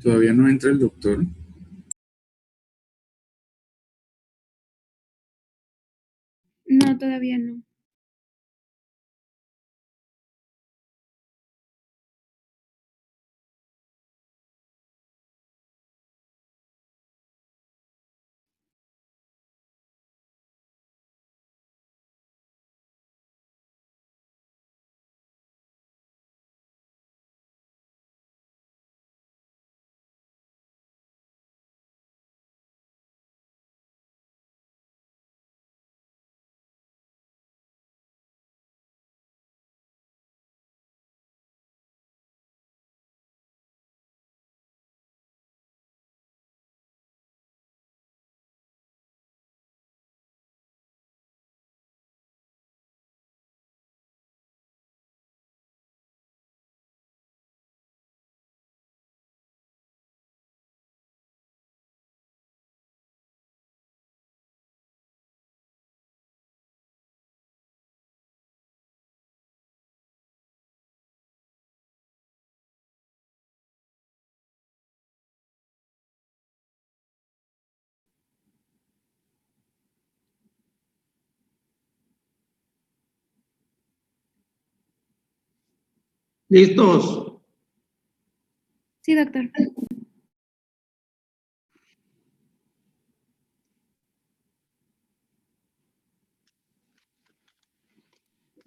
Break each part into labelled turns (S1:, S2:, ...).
S1: Todavía no entra el doctor.
S2: No, todavía no.
S3: ¿Listos?
S2: Sí, doctor.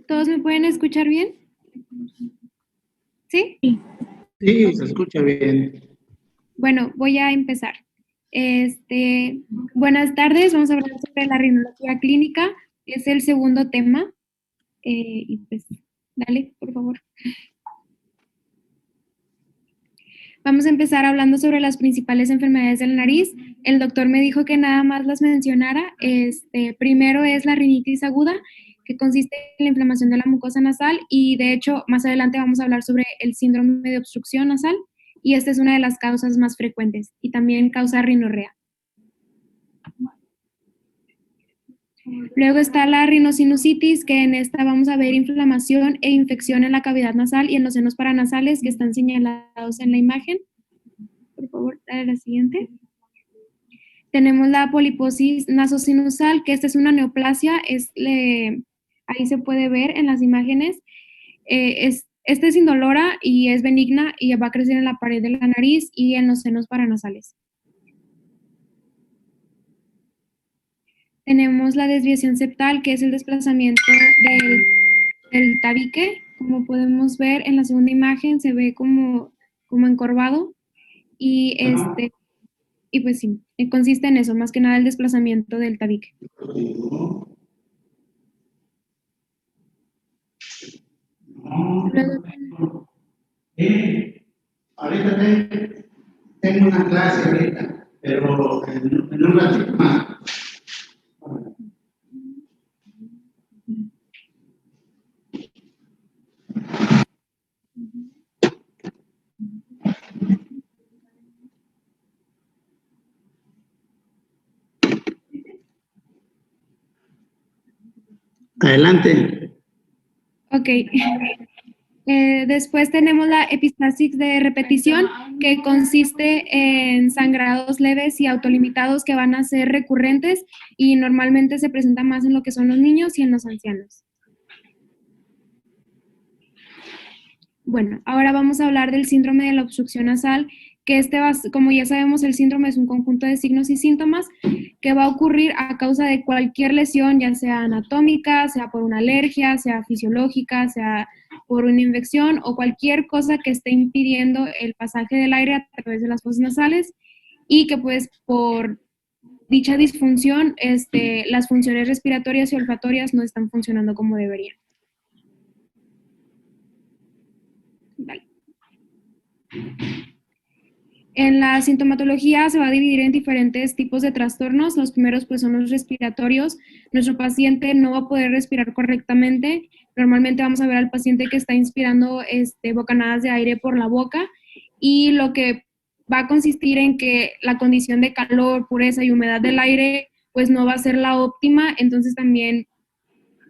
S2: ¿Todos me pueden escuchar bien? ¿Sí?
S3: Sí, se escucha bien.
S2: Bueno, voy a empezar. Buenas tardes, vamos a hablar sobre la rinología clínica, es el segundo tema. Y pues, dale, por favor. Vamos a empezar hablando sobre las principales enfermedades de la nariz. El doctor me dijo que nada más las mencionara. Primero es la rinitis aguda, que consiste en la inflamación de la mucosa nasal, y de hecho más adelante vamos a hablar sobre el síndrome de obstrucción nasal, y esta es una de las causas más frecuentes, y también causa rinorrea. Luego está la rinosinusitis, que en esta vamos a ver inflamación e infección en la cavidad nasal y en los senos paranasales, que están señalados en la imagen. Por favor, dale a la siguiente. Tenemos la poliposis nasosinusal, que esta es una neoplasia, ahí se puede ver en las imágenes. Esta es indolora y es benigna y va a crecer en la pared de la nariz y en los senos paranasales. Tenemos la desviación septal, que es el desplazamiento del tabique. Como podemos ver en la segunda imagen, se ve como encorvado. Y pues sí, consiste en eso, más que nada el desplazamiento del tabique. Luego,
S3: Ahorita tengo una clase ahorita, pero en un ratito más. Adelante.
S2: ok. Después tenemos la epistaxis de repetición, que consiste en sangrados leves y autolimitados que van a ser recurrentes y normalmente se presenta más en lo que son los niños y en los ancianos. Bueno, ahora vamos a hablar del síndrome de la obstrucción nasal, que como ya sabemos, el síndrome es un conjunto de signos y síntomas que va a ocurrir a causa de cualquier lesión, ya sea anatómica, sea por una alergia, sea fisiológica, sea por una infección o cualquier cosa que esté impidiendo el pasaje del aire a través de las fosas nasales, y que pues por dicha disfunción las funciones respiratorias y olfatorias no están funcionando como deberían. Vale. En la sintomatología se va a dividir en diferentes tipos de trastornos. Los primeros pues son los respiratorios. Nuestro paciente no va a poder respirar correctamente. Normalmente vamos a ver al paciente que está inspirando bocanadas de aire por la boca, y lo que va a consistir en que la condición de calor, pureza y humedad del aire pues no va a ser la óptima, entonces también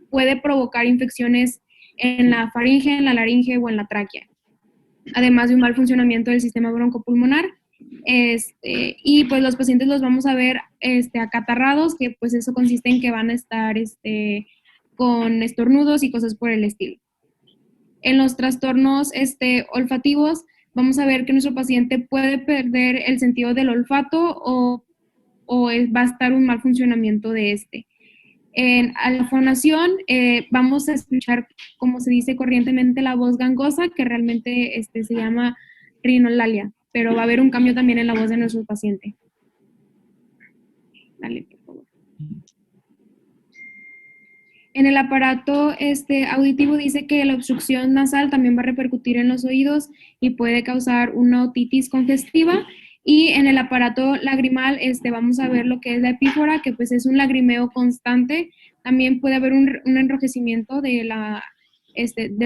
S2: puede provocar infecciones en la faringe, en la laringe o en la tráquea, además de un mal funcionamiento del sistema broncopulmonar. Y pues los pacientes los vamos a ver acatarrados, que pues eso consiste en que van a estar con estornudos y cosas por el estilo. En los trastornos olfativos, vamos a ver que nuestro paciente puede perder el sentido del olfato o va a estar un mal funcionamiento de este. A la fonación vamos a escuchar, como se dice corrientemente, la voz gangosa, que realmente se llama rinolalia, pero va a haber un cambio también en la voz de nuestro paciente. Dale, por favor. En el aparato auditivo dice que la obstrucción nasal también va a repercutir en los oídos y puede causar una otitis congestiva. Y en el aparato lagrimal vamos a ver lo que es la epífora, que pues es un lagrimeo constante. También puede haber un enrojecimiento de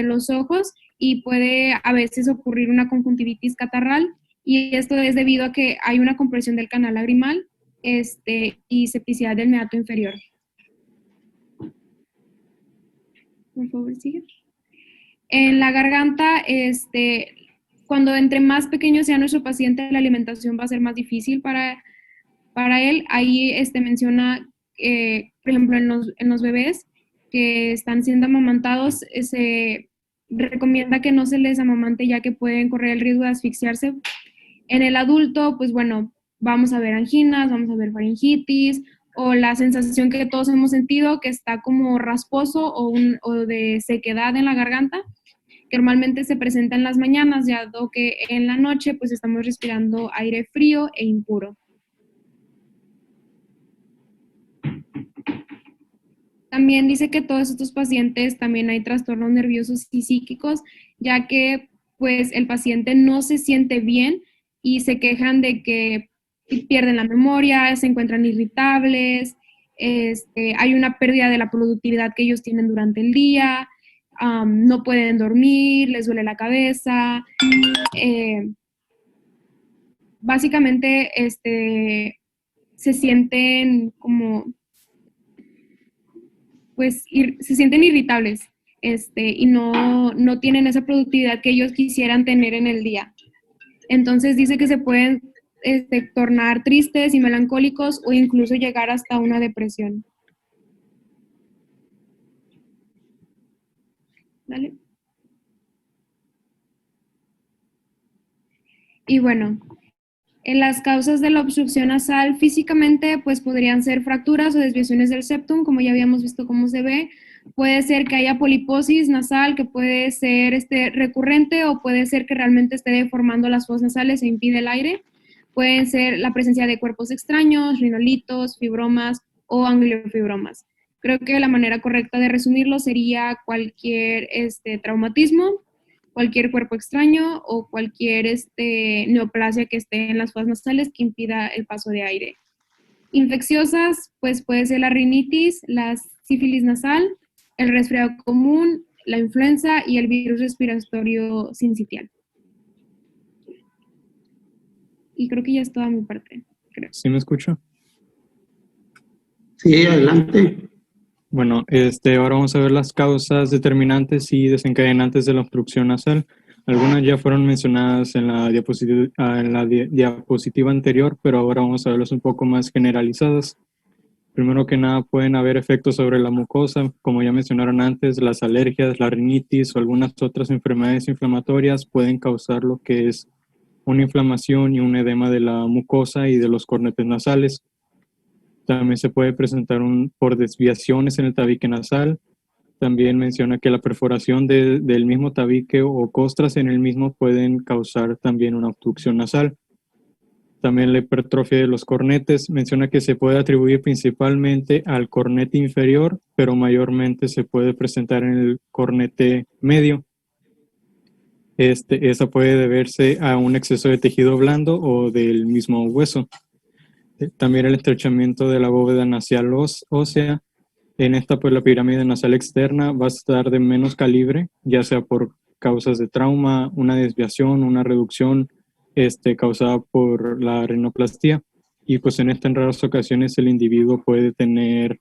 S2: los ojos y puede a veces ocurrir una conjuntivitis catarral. Y esto es debido a que hay una compresión del canal lagrimal y septicidad del meato inferior. Por favor, sigue. En la garganta, cuando entre más pequeño sea nuestro paciente, la alimentación va a ser más difícil para él. Ahí menciona, por ejemplo, en los bebés que están siendo amamantados, se recomienda que no se les amamante ya que pueden correr el riesgo de asfixiarse. En el adulto, pues bueno, vamos a ver anginas, vamos a ver faringitis, o la sensación que todos hemos sentido que está como rasposo o de sequedad en la garganta, que normalmente se presenta en las mañanas, ya que en la noche pues estamos respirando aire frío e impuro. También dice que todos estos pacientes también hay trastornos nerviosos y psíquicos, ya que pues el paciente no se siente bien y se quejan de que pierden la memoria, se encuentran irritables, hay una pérdida de la productividad que ellos tienen durante el día, no pueden dormir, les duele la cabeza. Básicamente se sienten como, pues se sienten irritables y no tienen esa productividad que ellos quisieran tener en el día. Entonces dice que se pueden tornar tristes y melancólicos o incluso llegar hasta una depresión. ¿Vale? Y bueno, en las causas de la obstrucción nasal físicamente pues podrían ser fracturas o desviaciones del septum, como ya habíamos visto cómo se ve. Puede ser que haya poliposis nasal, que puede ser recurrente, o puede ser que realmente esté deformando las fosas nasales e impide el aire. Pueden ser la presencia de cuerpos extraños, rinolitos, fibromas o angiofibromas. Creo que la manera correcta de resumirlo sería cualquier traumatismo, cualquier cuerpo extraño o cualquier neoplasia que esté en las fosas nasales que impida el paso de aire. Infecciosas, pues puede ser la rinitis, la sífilis nasal, el resfriado común, la influenza y el virus respiratorio sincitial. Y creo que ya es toda mi parte, creo.
S1: ¿Sí me escucha?
S3: Sí, adelante.
S1: Bueno, ahora vamos a ver las causas determinantes y desencadenantes de la obstrucción nasal. Algunas ya fueron mencionadas en la diapositiva anterior, pero ahora vamos a verlas un poco más generalizadas. Primero que nada, pueden haber efectos sobre la mucosa, como ya mencionaron antes, las alergias, la rinitis o algunas otras enfermedades inflamatorias pueden causar lo que es una inflamación y un edema de la mucosa y de los cornetes nasales. También se puede presentar por desviaciones en el tabique nasal. También menciona que la perforación del mismo tabique o costras en el mismo pueden causar también una obstrucción nasal. También la hipertrofia de los cornetes menciona que se puede atribuir principalmente al cornete inferior, pero mayormente se puede presentar en el cornete medio. Esa puede deberse a un exceso de tejido blando o del mismo hueso. También el estrechamiento de la bóveda nasal ósea. En esta, pues la pirámide nasal externa va a estar de menos calibre, ya sea por causas de trauma, una desviación, una reducción causada por la rinoplastia. Y pues en esta, en raras ocasiones, el individuo puede tener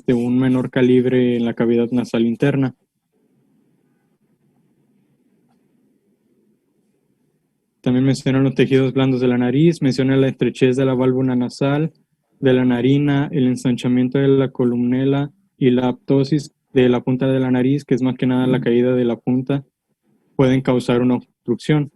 S1: un menor calibre en la cavidad nasal interna. También mencionan los tejidos blandos de la nariz, menciona la estrechez de la válvula nasal, de la narina, el ensanchamiento de la columela y la aptosis de la punta de la nariz, que es más que nada la caída de la punta, pueden causar una obstrucción.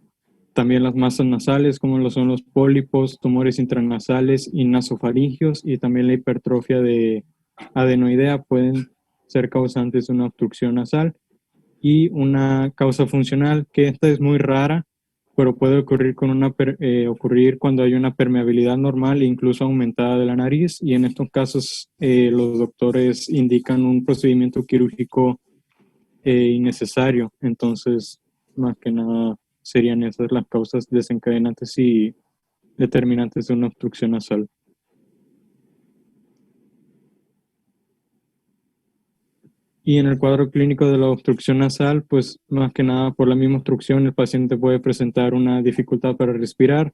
S1: También las masas nasales, como lo son los pólipos, tumores intranasales y nasofaringios, y también la hipertrofia de adenoidea pueden ser causantes de una obstrucción nasal. Y una causa funcional, que esta es muy rara, pero puede ocurrir, ocurrir cuando hay una permeabilidad normal e incluso aumentada de la nariz, y en estos casos los doctores indican un procedimiento quirúrgico innecesario. Entonces, más que nada, serían esas las causas desencadenantes y determinantes de una obstrucción nasal. Y en el cuadro clínico de la obstrucción nasal, pues más que nada por la misma obstrucción, el paciente puede presentar una dificultad para respirar,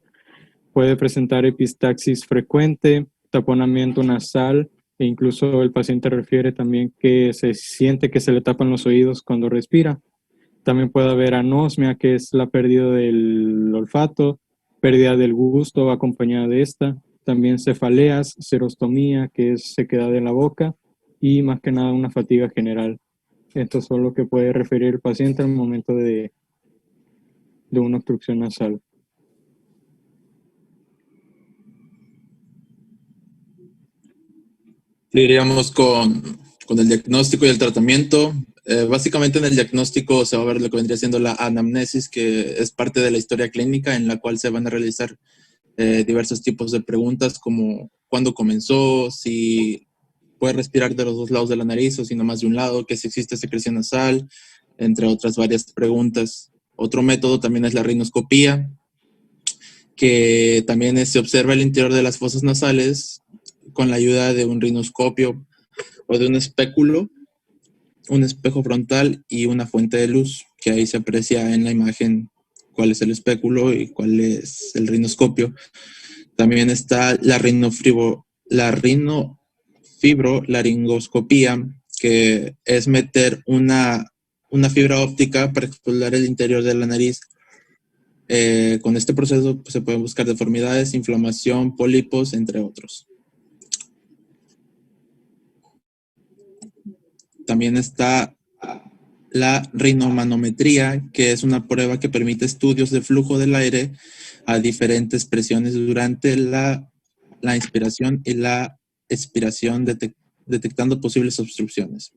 S1: puede presentar epistaxis frecuente, taponamiento nasal, e incluso el paciente refiere también que se siente que se le tapan los oídos cuando respira. También puede haber anosmia, que es la pérdida del olfato, pérdida del gusto acompañada de esta. También cefaleas, serostomía, que es sequedad de la boca, y más que nada una fatiga general. Esto es lo que puede referir el paciente al momento de una obstrucción nasal.
S4: Seguiríamos con el diagnóstico y el tratamiento. Básicamente en el diagnóstico se va a ver lo que vendría siendo la anamnesis, que es parte de la historia clínica en la cual se van a realizar diversos tipos de preguntas como cuándo comenzó, si puede respirar de los dos lados de la nariz o si no más de un lado, que si existe secreción nasal, entre otras varias preguntas. Otro método también es la rinoscopía, que también se observa el interior de las fosas nasales con la ayuda de un rinoscopio o de un espéculo, un espejo frontal y una fuente de luz, que ahí se aprecia en la imagen cuál es el espéculo y cuál es el rinoscopio. También está la rinofibrolaringoscopía, que es meter una fibra óptica para explorar el interior de la nariz. Con este proceso pues, se pueden buscar deformidades, inflamación, pólipos, entre otros. También está la rinomanometría, que es una prueba que permite estudios de flujo del aire a diferentes presiones durante la inspiración y la expiración, detectando posibles obstrucciones.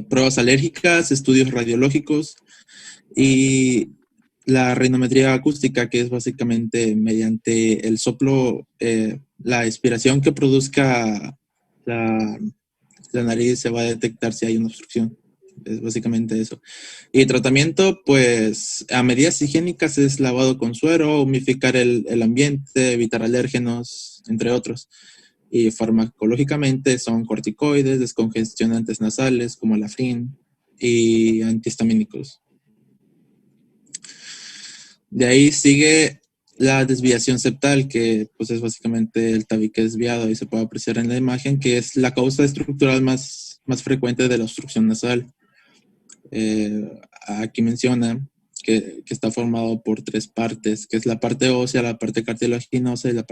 S4: Pruebas alérgicas, estudios radiológicos y la rinometría acústica, que es básicamente mediante el soplo, la expiración que produzca la nariz se va a detectar si hay una obstrucción. Es básicamente eso. Y tratamiento, pues a medidas higiénicas es lavado con suero, humidificar el ambiente, evitar alérgenos, entre otros. Y farmacológicamente son corticoides, descongestionantes nasales como el Afrin y antihistamínicos. De ahí sigue la desviación septal, que pues es básicamente el tabique desviado, ahí se puede apreciar en la imagen, que es la causa estructural más frecuente de la obstrucción nasal. Aquí menciona que está formado por tres partes, que es la parte ósea, la parte cartilaginosa y la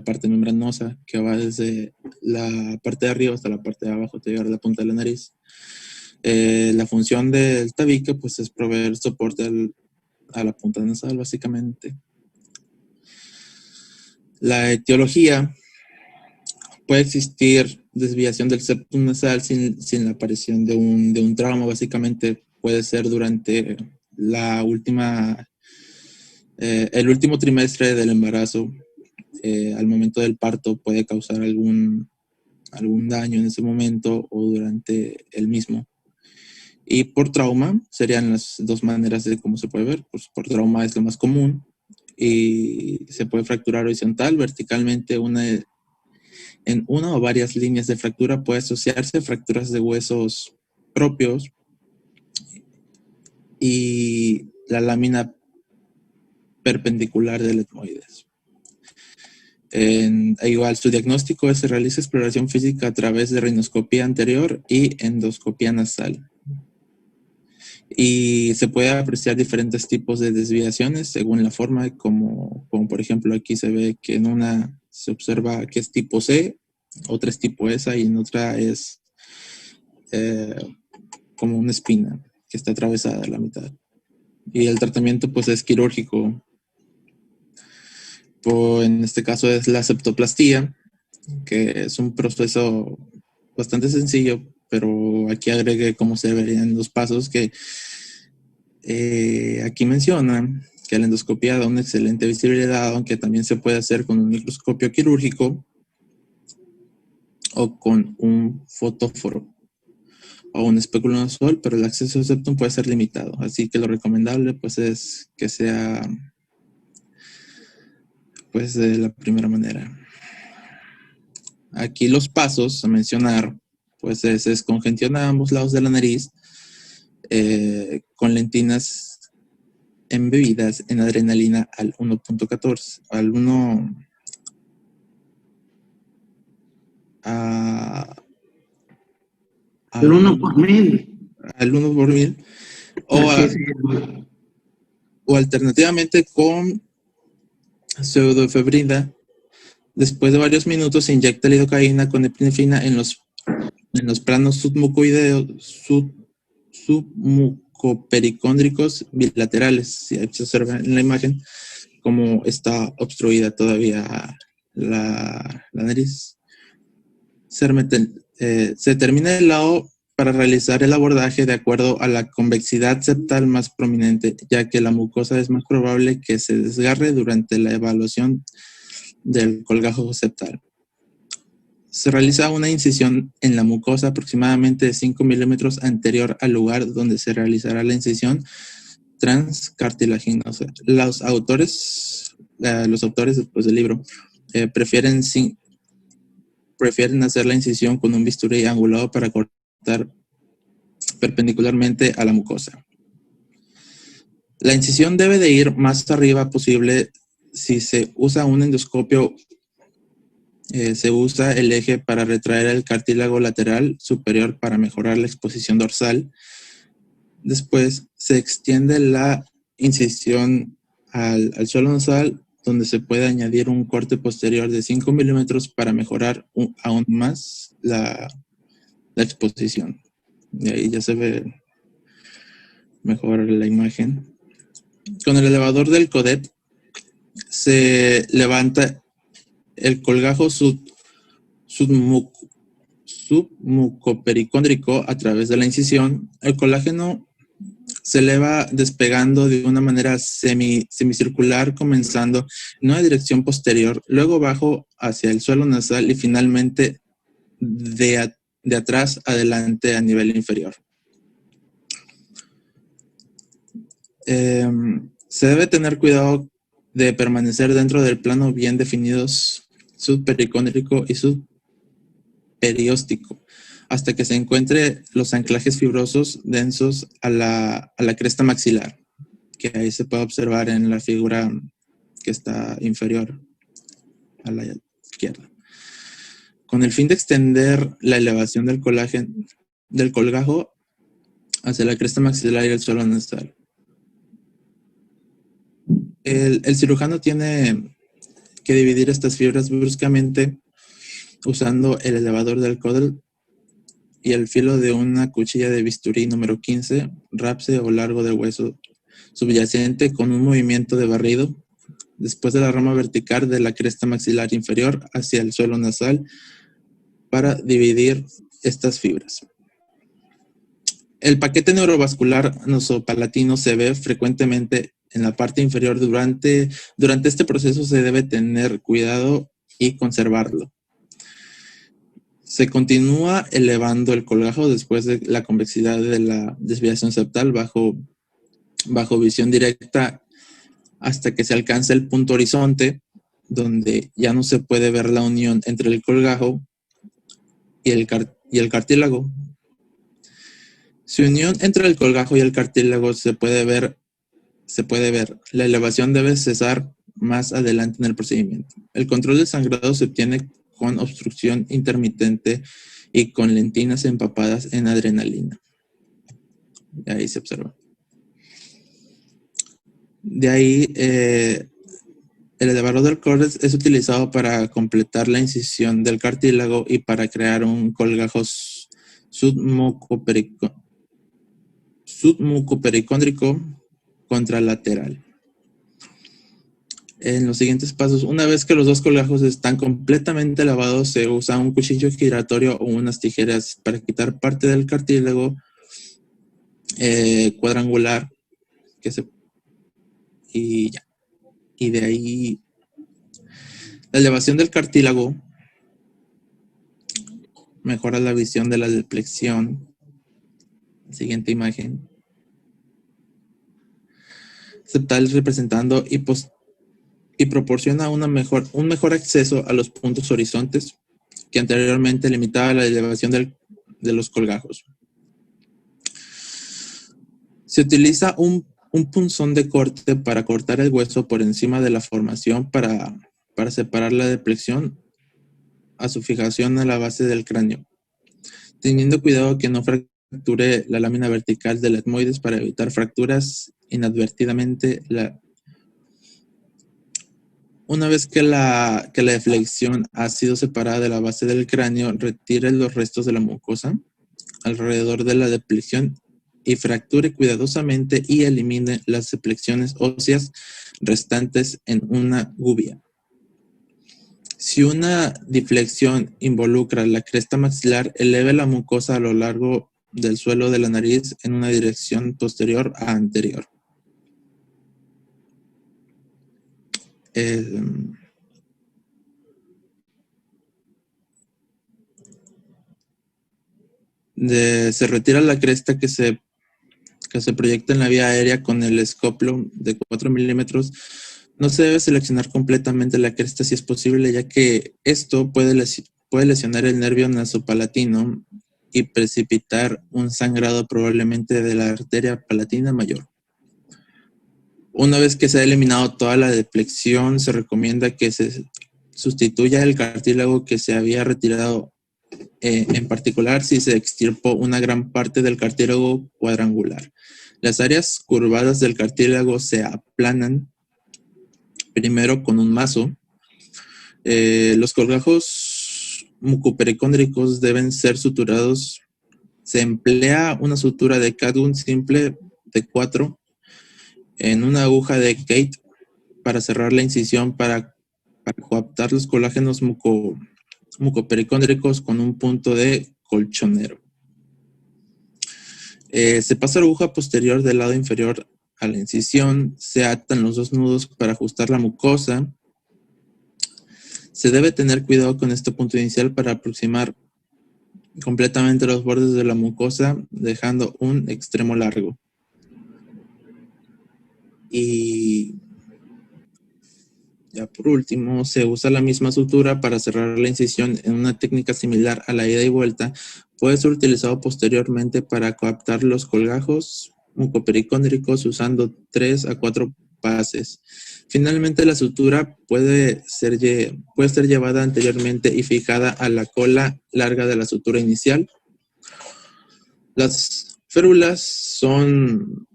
S4: parte membranosa, que va desde la parte de arriba hasta la parte de abajo, hasta llegar a la punta de la nariz. La función del tabique pues es proveer soporte a la punta nasal, básicamente. La etiología: puede existir desviación del septum nasal sin la aparición de un trauma. Básicamente puede ser durante el último trimestre del embarazo. Al momento del parto puede causar algún daño en ese momento o durante el mismo. Y por trauma serían las dos maneras de cómo se puede ver. Pues por trauma es lo más común y se puede fracturar horizontal, verticalmente, en una o varias líneas de fractura. Puede asociarse a fracturas de huesos propios y la lámina perpendicular del etmoides. Igual, su diagnóstico se realiza exploración física a través de rinoscopía anterior y endoscopía nasal. Y se puede apreciar diferentes tipos de desviaciones según la forma, como por ejemplo aquí se ve que en una se observa que es tipo C, otra es tipo ESA y en otra es como una espina que está atravesada a la mitad. Y el tratamiento pues es quirúrgico. En este caso es la septoplastía, que es un proceso bastante sencillo, pero aquí agregué cómo se verían los pasos que aquí menciona que la endoscopia da una excelente visibilidad, aunque también se puede hacer con un microscopio quirúrgico o con un fotóforo o un espéculo nasal, pero el acceso al septum puede ser limitado. Así que lo recomendable pues es que sea pues de la primera manera. Aquí los pasos a mencionar pues se descongestiona a ambos lados de la nariz con lentinas embebidas en adrenalina al 1.14, al 1
S3: El 1 por 1000.
S4: al 1 por 1000 o alternativamente con pseudoefedrina. Después de varios minutos se inyecta lidocaína con epinefrina en los planos submucopericóndricos bilaterales. Si se observa en la imagen cómo está obstruida todavía la nariz. Se termina el lado para realizar el abordaje de acuerdo a la convexidad septal más prominente, ya que la mucosa es más probable que se desgarre durante la evaluación del colgajo septal. Se realiza una incisión en la mucosa aproximadamente de 5 milímetros anterior al lugar donde se realizará la incisión transcartilaginosa. Los autores después del libro prefieren hacer la incisión con un bisturí angulado para cortar perpendicularmente a la mucosa. La incisión debe de ir más arriba posible. Si se usa un endoscopio, se usa el eje para retraer el cartílago lateral superior para mejorar la exposición dorsal. Después se extiende la incisión al suelo nasal, donde se puede añadir un corte posterior de 5 milímetros para mejorar aún más la exposición. Y ahí ya se ve mejor la imagen. Con el elevador del Codet se levanta el colgajo submucopericóndrico a través de la incisión. El colágeno se eleva despegando de una manera semicircular, comenzando en una dirección posterior, luego bajo hacia el suelo nasal y finalmente de atrás adelante a nivel inferior. Se debe tener cuidado de permanecer dentro del plano bien definidos subpericóndrico y subperióstico hasta que se encuentre los anclajes fibrosos densos a la cresta maxilar, que ahí se puede observar en la figura que está inferior a la izquierda. Con el fin de extender la elevación del colgajo hacia la cresta maxilar y el suelo nasal. El cirujano tiene que dividir estas fibras bruscamente usando el elevador del Codet y el filo de una cuchilla de bisturí número 15, rapse o largo del hueso subyacente con un movimiento de barrido después de la rama vertical de la cresta maxilar inferior hacia el suelo nasal para dividir estas fibras. El paquete neurovascular nosopalatino se ve frecuentemente en la parte inferior. Durante este proceso se debe tener cuidado y conservarlo. Se continúa elevando el colgajo después de la convexidad de la desviación septal bajo visión directa hasta que se alcanza el punto horizonte, donde ya no se puede ver la unión entre el colgajo y el cartílago. Si unión entre el colgajo y el cartílago se puede ver. La elevación debe cesar más adelante en el procedimiento. El control del sangrado se obtiene con obstrucción intermitente y con lentinas empapadas en adrenalina. Ahí se observa. De ahí, el elevador del Cordes es utilizado para completar la incisión del cartílago y para crear un colgajo submucopericóndrico contralateral. En los siguientes pasos, una vez que los dos colgajos están completamente lavados, se usa un cuchillo giratorio o unas tijeras para quitar parte del cartílago cuadrangular y ya. Y de ahí la elevación del cartílago mejora la visión de la deplexión. Siguiente imagen. Septal representando y proporciona un mejor acceso a los puntos horizontes que anteriormente limitaba la elevación de los colgajos. Se utiliza un punzón de corte para cortar el hueso por encima de la formación para separar la deplexión a su fijación a la base del cráneo, teniendo cuidado que no fracture la lámina vertical del etmoides para evitar fracturas inadvertidamente. Una vez que la deflexión ha sido separada de la base del cráneo, retire los restos de la mucosa alrededor de la deplexión y fracture cuidadosamente y elimine las deplecciones óseas restantes en una gubia. Si una diflexión involucra la cresta maxilar, eleve la mucosa a lo largo del suelo de la nariz en una dirección posterior a anterior. Se retira la cresta que se proyecta en la vía aérea con el escoplo de 4 milímetros. No se debe seleccionar completamente la cresta si es posible, ya que esto puede lesionar el nervio nasopalatino y precipitar un sangrado probablemente de la arteria palatina mayor. Una vez que se ha eliminado toda la deplexión, se recomienda que se sustituya el cartílago que se había retirado, en particular si se extirpó una gran parte del cartílago cuadrangular. Las áreas curvadas del cartílago se aplanan primero con un mazo. Los colgajos mucopericóndricos deben ser suturados. Se emplea una sutura de Cadwin simple de 4 en una aguja de Kate para cerrar la incisión para coaptar los colágenos mucopericóndricos con un punto de colchonero. Se pasa la aguja posterior del lado inferior a la incisión, se atan los dos nudos para ajustar la mucosa. Se debe tener cuidado con este punto inicial para aproximar completamente los bordes de la mucosa, dejando un extremo largo. Y ya por último, se usa la misma sutura para cerrar la incisión en una técnica similar a la ida y vuelta. Puede ser utilizado posteriormente para coaptar los colgajos mucopericóndricos usando 3 a 4 pases. Finalmente, la sutura puede ser llevada anteriormente y fijada a la cola larga de la sutura inicial. Las férulas son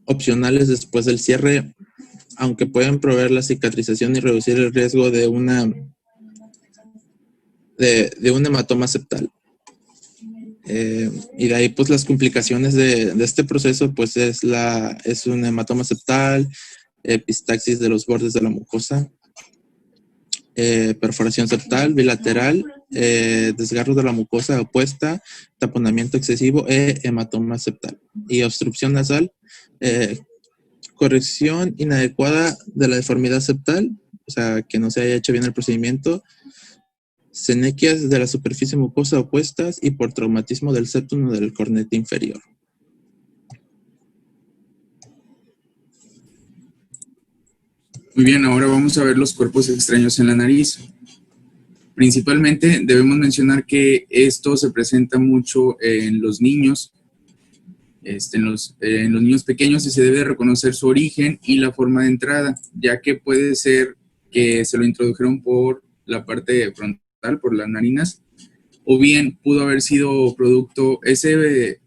S4: opcionales después del cierre, aunque pueden proveer la cicatrización y reducir el riesgo de un hematoma septal. Y de ahí pues las complicaciones de este proceso pues es un hematoma septal, epistaxis de los bordes de la mucosa, perforación septal bilateral, desgarro de la mucosa opuesta, taponamiento excesivo hematoma septal. Y obstrucción nasal, corrección inadecuada de la deformidad septal, o sea, que no se haya hecho bien el procedimiento, senequias de la superficie mucosa opuestas y por traumatismo del septum o del cornete inferior.
S5: Muy bien, ahora vamos a ver los cuerpos extraños en la nariz. Principalmente debemos mencionar que esto se presenta mucho en los niños, en los niños pequeños, y se debe reconocer su origen y la forma de entrada, ya que puede ser que se lo introdujeron por la parte frontal, por las narinas, o bien pudo haber sido producto, ese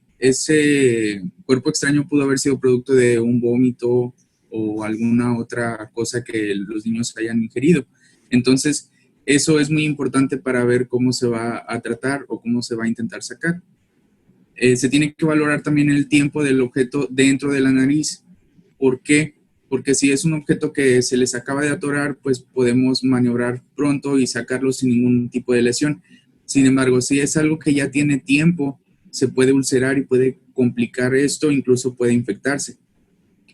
S5: cuerpo extraño pudo haber sido producto de un vómito o alguna otra cosa que los niños hayan ingerido. Entonces, eso es muy importante para ver cómo se va a tratar o cómo se va a intentar sacar. Se tiene que valorar también el tiempo del objeto dentro de la nariz. ¿Por qué? Porque si es un objeto que se les acaba de atorar, pues podemos maniobrar pronto y sacarlo sin ningún tipo de lesión. Sin embargo, si es algo que ya tiene tiempo, se puede ulcerar y puede complicar esto, incluso puede infectarse.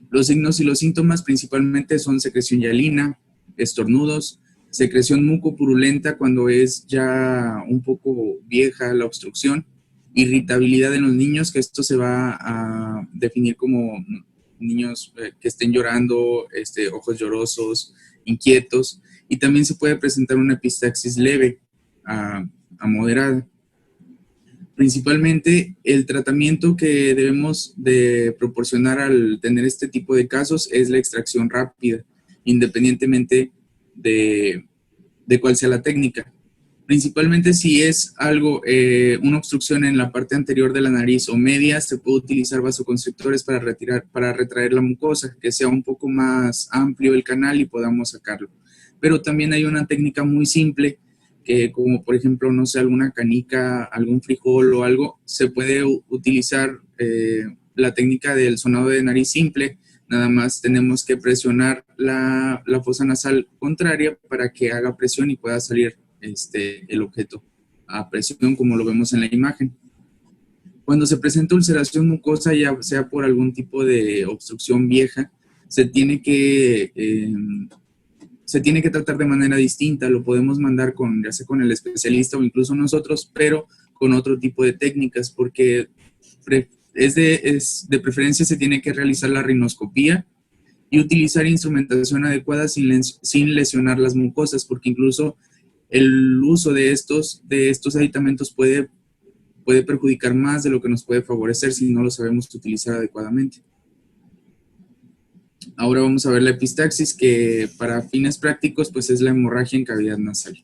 S5: Los signos y los síntomas principalmente son secreción hialina, estornudos, secreción mucopurulenta cuando es ya un poco vieja la obstrucción, irritabilidad en los niños, que esto se va a definir como niños que estén llorando, ojos llorosos, inquietos, y también se puede presentar una epistaxis leve a moderada. Principalmente, el tratamiento que debemos de proporcionar al tener este tipo de casos es la extracción rápida, independientemente de cuál sea la técnica. Principalmente si es algo, una obstrucción en la parte anterior de la nariz o media, se puede utilizar vasoconstrictores para retraer la mucosa, que sea un poco más amplio el canal y podamos sacarlo. Pero también hay una técnica muy simple, que como por ejemplo, no sé, alguna canica, algún frijol o algo, se puede utilizar la técnica del sonado de nariz simple. Nada más tenemos que presionar la fosa nasal contraria para que haga presión y pueda salir el objeto a presión, como lo vemos en la imagen. Cuando se presenta ulceración mucosa, ya sea por algún tipo de obstrucción vieja, se tiene que tratar de manera distinta. Lo podemos mandar ya sea con el especialista o incluso nosotros, pero con otro tipo de técnicas, porque de preferencia se tiene que realizar la rinoscopía y utilizar instrumentación adecuada sin lesionar las mucosas, porque incluso el uso de estos aditamentos puede perjudicar más de lo que nos puede favorecer si no lo sabemos utilizar adecuadamente. Ahora vamos a ver la epistaxis, que para fines prácticos pues es la hemorragia en cavidad nasal.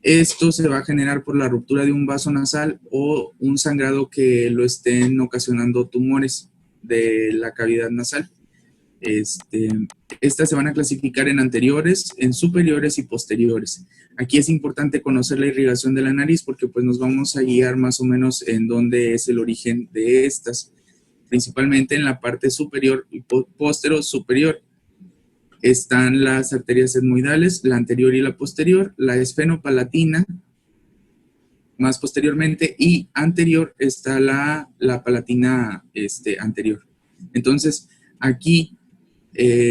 S5: Esto se va a generar por la ruptura de un vaso nasal o un sangrado que lo estén ocasionando tumores de la cavidad nasal. Estas se van a clasificar en anteriores, en superiores y posteriores. Aquí es importante conocer la irrigación de la nariz porque pues nos vamos a guiar más o menos en dónde es el origen de estas. Principalmente en la parte superior y postero superior están las arterias etmoidales, la anterior y la posterior, la esfenopalatina, más posteriormente, y anterior está la palatina anterior. Entonces, aquí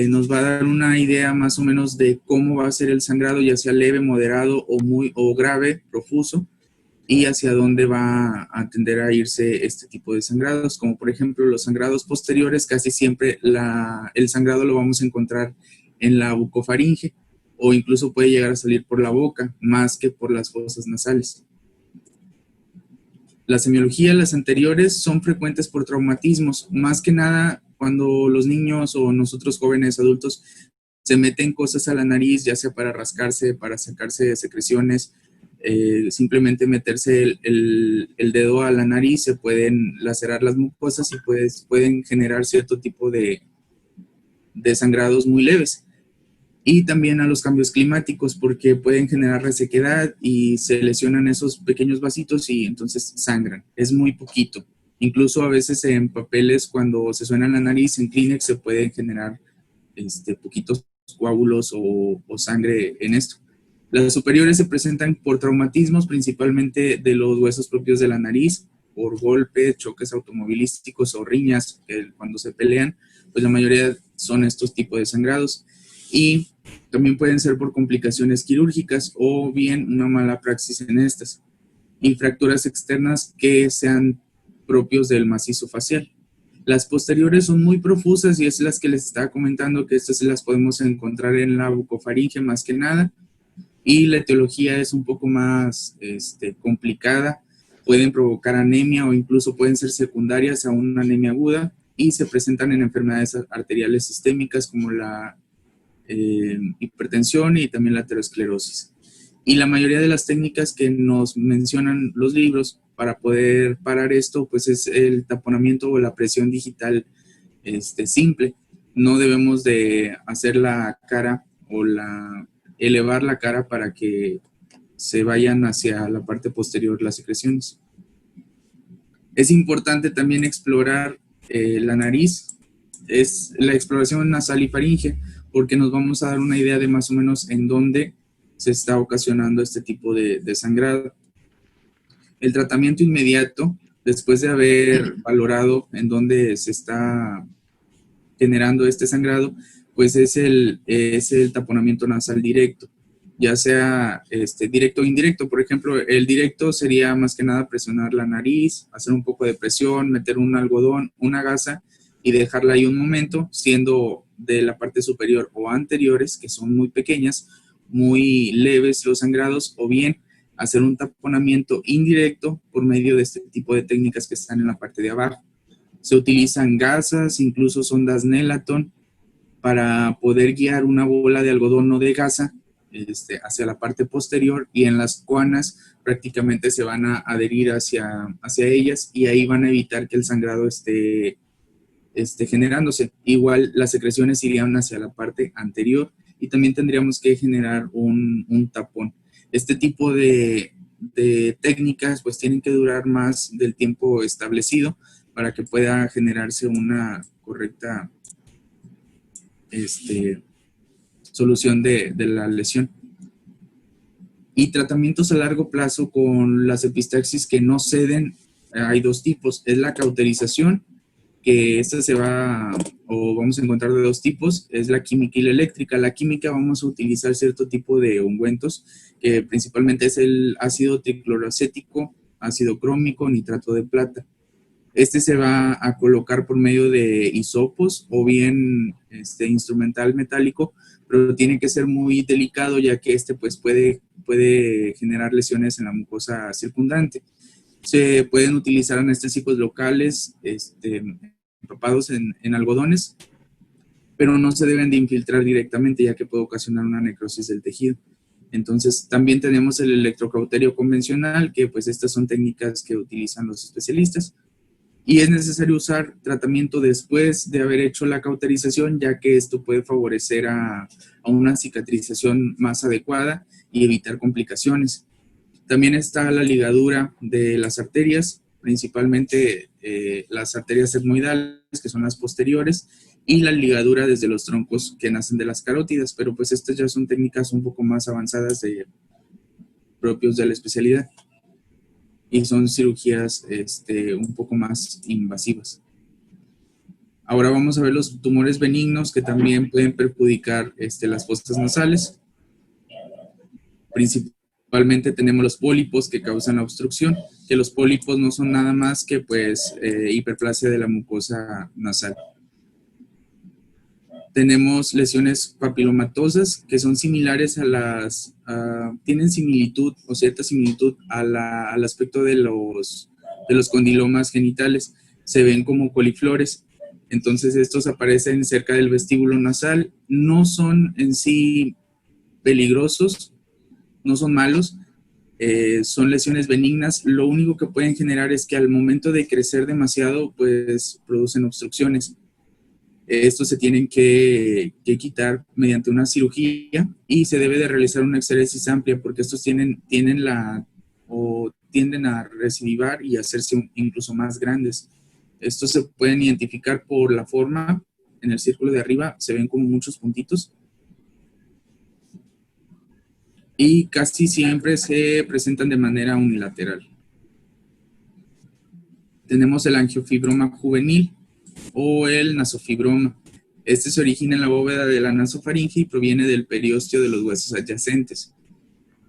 S5: nos va a dar una idea más o menos de cómo va a ser el sangrado, ya sea leve, moderado o grave, profuso, y hacia dónde va a tender a irse este tipo de sangrados, como por ejemplo los sangrados posteriores. Casi siempre el sangrado lo vamos a encontrar en la bucofaringe, o incluso puede llegar a salir por la boca, más que por las fosas nasales. La semiología, las anteriores, son frecuentes por traumatismos, más que nada cuando los niños o nosotros jóvenes adultos se meten cosas a la nariz, ya sea para rascarse, para sacarse secreciones, simplemente meterse el dedo a la nariz, se pueden lacerar las mucosas y pueden generar cierto tipo de sangrados muy leves. Y también a los cambios climáticos, porque pueden generar resequedad y se lesionan esos pequeños vasitos y entonces sangran. Es muy poquito. Incluso a veces en papeles, cuando se suena la nariz, en Kleenex se pueden generar poquitos coágulos o sangre en esto. Las superiores se presentan por traumatismos, principalmente de los huesos propios de la nariz, por golpes, choques automovilísticos o riñas, que cuando se pelean, pues la mayoría son estos tipos de sangrados. Y también pueden ser por complicaciones quirúrgicas o bien una mala praxis en estas. Y fracturas externas que sean propios del macizo facial. Las posteriores son muy profusas y es las que les estaba comentando, que estas las podemos encontrar en la bucofaringe más que nada. Y la etiología es un poco más complicada. Pueden provocar anemia o incluso pueden ser secundarias a una anemia aguda y se presentan en enfermedades arteriales sistémicas como la hipertensión y también la aterosclerosis. Y la mayoría de las técnicas que nos mencionan los libros para poder parar esto, pues es el taponamiento o la presión digital simple. no debemos de hacer la cara o elevar la cara para que se vayan hacia la parte posterior las secreciones. Es importante también explorar la nariz, es la exploración nasal y faringe, porque nos vamos a dar una idea de más o menos en dónde se está ocasionando este tipo de sangrado. El tratamiento inmediato, después de haber valorado en dónde se está generando este sangrado, pues es el taponamiento nasal directo, ya sea directo o indirecto. Por ejemplo, el directo sería más que nada presionar la nariz, hacer un poco de presión, meter un algodón, una gasa y dejarla ahí un momento, siendo de la parte superior o anteriores, que son muy pequeñas, muy leves los sangrados, o bien hacer un taponamiento indirecto por medio de este tipo de técnicas que están en la parte de abajo. Se utilizan gasas, incluso sondas Nelaton, para poder guiar una bola de algodón o de gasa hacia la parte posterior, y en las cuanas prácticamente se van a adherir hacia ellas, y ahí van a evitar que el sangrado esté generándose. Igual las secreciones irían hacia la parte anterior y también tendríamos que generar un tapón. Este tipo de técnicas pues tienen que durar más del tiempo establecido para que pueda generarse una correcta solución de la lesión. Y tratamientos a largo plazo con las epistaxis que no ceden, hay dos tipos. Es la cauterización, que esta vamos a encontrar de dos tipos, es la química y la eléctrica. La química vamos a utilizar cierto tipo de ungüentos, que principalmente es el ácido tricloroacético, ácido crómico, nitrato de plata. Se va a colocar por medio de hisopos o bien instrumental metálico, pero tiene que ser muy delicado, ya que pues puede generar lesiones en la mucosa circundante. Se pueden utilizar anestésicos locales empapados en algodones, pero no se deben de infiltrar directamente, ya que puede ocasionar una necrosis del tejido. Entonces, también tenemos el electrocauterio convencional, que pues estas son técnicas que utilizan los especialistas. Y es necesario usar tratamiento después de haber hecho la cauterización, ya que esto puede favorecer a una cicatrización más adecuada y evitar complicaciones. También está la ligadura de las arterias, principalmente las arterias etmoidales, que son las posteriores, y la ligadura desde los troncos que nacen de las carótidas, pero pues estas ya son técnicas un poco más avanzadas propios de la especialidad. Y son cirugías un poco más invasivas. Ahora vamos a ver los tumores benignos, que también pueden perjudicar las fosas nasales. Principalmente tenemos los pólipos, que causan la obstrucción, que los pólipos no son nada más que pues hiperplasia de la mucosa nasal. Tenemos lesiones papilomatosas, que son similares tienen similitud o cierta similitud al aspecto de los condilomas genitales. Se ven como coliflores. Entonces estos aparecen cerca del vestíbulo nasal. No son en sí peligrosos, no son malos, son lesiones benignas. Lo único que pueden generar es que al momento de crecer demasiado, pues producen obstrucciones. Estos se tienen que quitar mediante una cirugía, y se debe de realizar una exéresis amplia, porque estos tienden a recidivar y hacerse incluso más grandes. Estos se pueden identificar por la forma. En el círculo de arriba se ven como muchos puntitos, y casi siempre se presentan de manera unilateral. Tenemos el angiofibroma juvenil o el nasofibroma. Se origina en la bóveda de la nasofaringe y proviene del periósteo de los huesos adyacentes.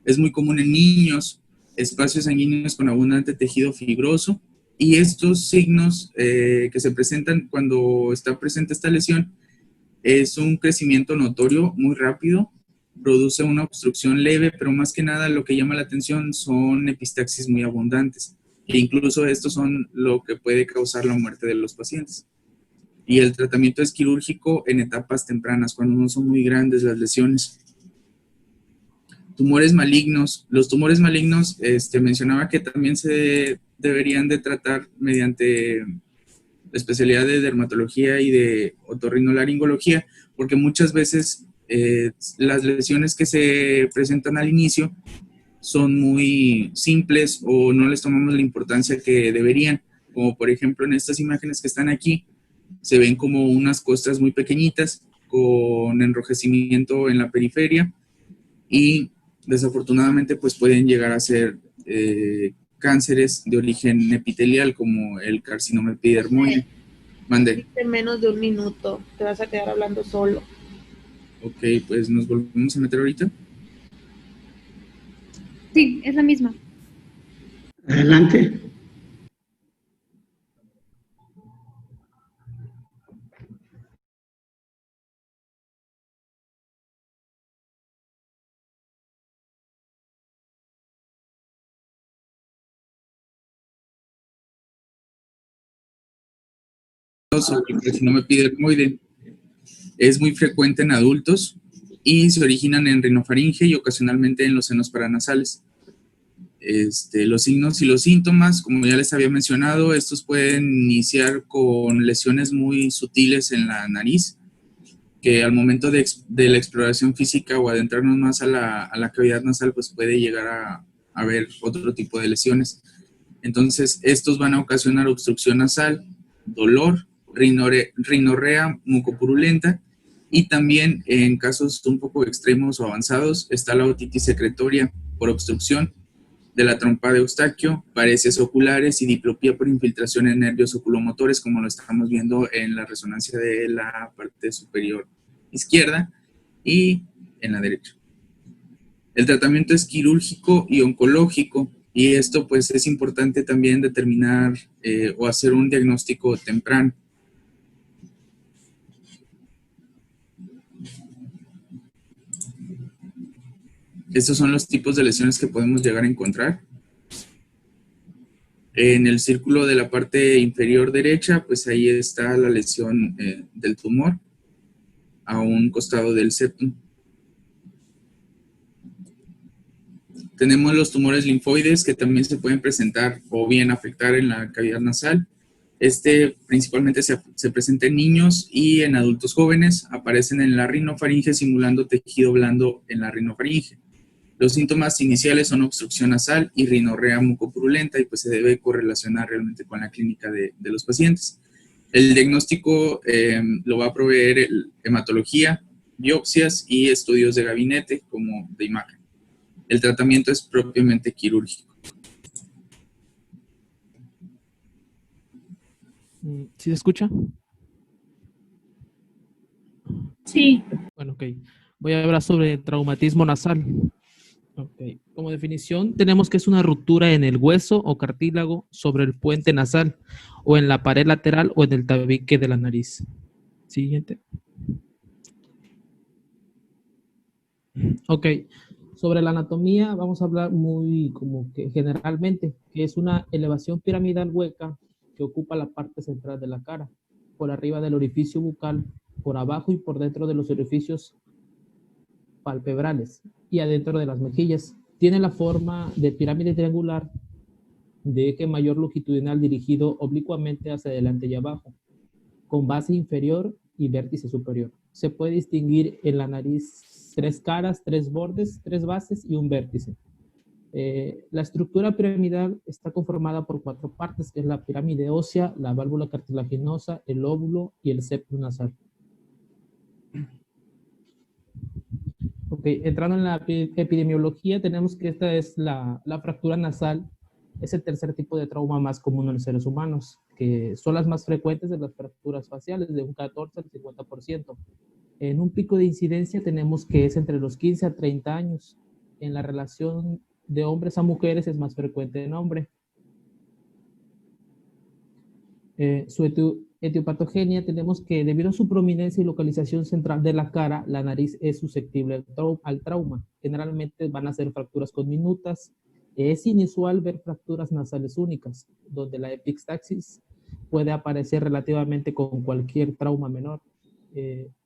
S5: Es muy común en niños, espacios sanguíneos con abundante tejido fibroso, y estos signos que se presentan cuando está presente esta lesión es un crecimiento notorio muy rápido, produce una obstrucción leve, pero más que nada lo que llama la atención son epistaxis muy abundantes, e incluso estos son lo que puede causar la muerte de los pacientes. Y el tratamiento es quirúrgico en etapas tempranas, cuando no son muy grandes las lesiones. Tumores malignos. Los tumores malignos, mencionaba que también se deberían de tratar mediante la especialidad de dermatología y de otorrinolaringología, porque muchas veces las lesiones que se presentan al inicio son muy simples o no les tomamos la importancia que deberían, como por ejemplo en estas imágenes que están aquí, se ven como unas costras muy pequeñitas con enrojecimiento en la periferia y desafortunadamente pues pueden llegar a ser cánceres de origen epitelial como el carcinoma epidermoide. Mande.
S6: Menos de un minuto, te vas a quedar hablando solo.
S5: Ok, pues nos volvemos a meter ahorita.
S2: Sí, es la misma.
S3: Adelante.
S5: Sobre el carcinoma epidermoide es muy frecuente en adultos y se originan en rinofaringe y ocasionalmente en los senos paranasales. Los signos y los síntomas, como ya les había mencionado, estos pueden iniciar con lesiones muy sutiles en la nariz, que al momento de la exploración física o adentrarnos más a la cavidad nasal, pues puede llegar a ver otro tipo de lesiones. Entonces, estos van a ocasionar obstrucción nasal, dolor, rinorrea mucopurulenta, y también en casos un poco extremos o avanzados está la otitis secretoria por obstrucción de la trompa de Eustaquio, paresis oculares y diplopía por infiltración en nervios oculomotores, como lo estamos viendo en la resonancia de la parte superior izquierda y en la derecha. El tratamiento es quirúrgico y oncológico, y esto pues es importante también determinar o hacer un diagnóstico temprano. Estos son los tipos de lesiones que podemos llegar a encontrar. En el círculo de la parte inferior derecha, pues ahí está la lesión del tumor a un costado del septum. Tenemos los tumores linfoides que también se pueden presentar o bien afectar en la cavidad nasal. Principalmente se presenta en niños y en adultos jóvenes. Aparecen en la rinofaringe simulando tejido blando en la rinofaringe. Los síntomas iniciales son obstrucción nasal y rinorrea mucopurulenta, y pues se debe correlacionar realmente con la clínica de los pacientes. El diagnóstico lo va a proveer hematología, biopsias y estudios de gabinete como de imagen. El tratamiento es propiamente quirúrgico.
S7: ¿Sí se escucha?
S6: Sí.
S7: Bueno, ok. Voy a hablar sobre traumatismo nasal. Okay. Como definición, tenemos que es una ruptura en el hueso o cartílago sobre el puente nasal, o en la pared lateral o en el tabique de la nariz. Siguiente. Ok. Sobre la anatomía vamos a hablar muy como que generalmente, que es una elevación piramidal hueca que ocupa la parte central de la cara, por arriba del orificio bucal, por abajo y por dentro de los orificios palpebrales y adentro de las mejillas. Tiene la forma de pirámide triangular de eje mayor longitudinal dirigido oblicuamente hacia adelante y abajo, con base inferior y vértice superior. Se puede distinguir en la nariz 3 caras, 3 bordes, 3 bases y un vértice. La estructura piramidal está conformada por 4 partes, que es la pirámide ósea, la válvula cartilaginosa, el óvulo y el septum nasal. Ok, entrando en la epidemiología, tenemos que esta es la fractura nasal, es el tercer tipo de trauma más común en los seres humanos, que son las más frecuentes de las fracturas faciales, de un 14 al 50%. En un pico de incidencia tenemos que es entre los 15 a 30 años. En la relación de hombres a mujeres es más frecuente en hombres. Su etiopatogenia, tenemos que debido a su prominencia y localización central de la cara, la nariz es susceptible al trauma. Generalmente van a ser fracturas conminutas. Es inusual ver fracturas nasales únicas, donde la epistaxis puede aparecer relativamente con cualquier trauma menor.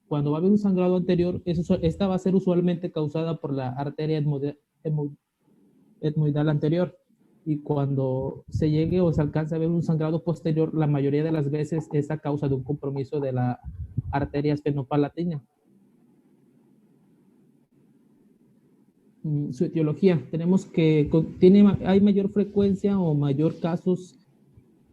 S7: Cuando va a haber un sangrado anterior, esta va a ser usualmente causada por la arteria etmoidal anterior. y cuando se llegue o se alcance a ver un sangrado posterior, la mayoría de las veces es a causa de un compromiso de la arteria esfenopalatina. Su etiología, tenemos que hay mayor frecuencia o mayor casos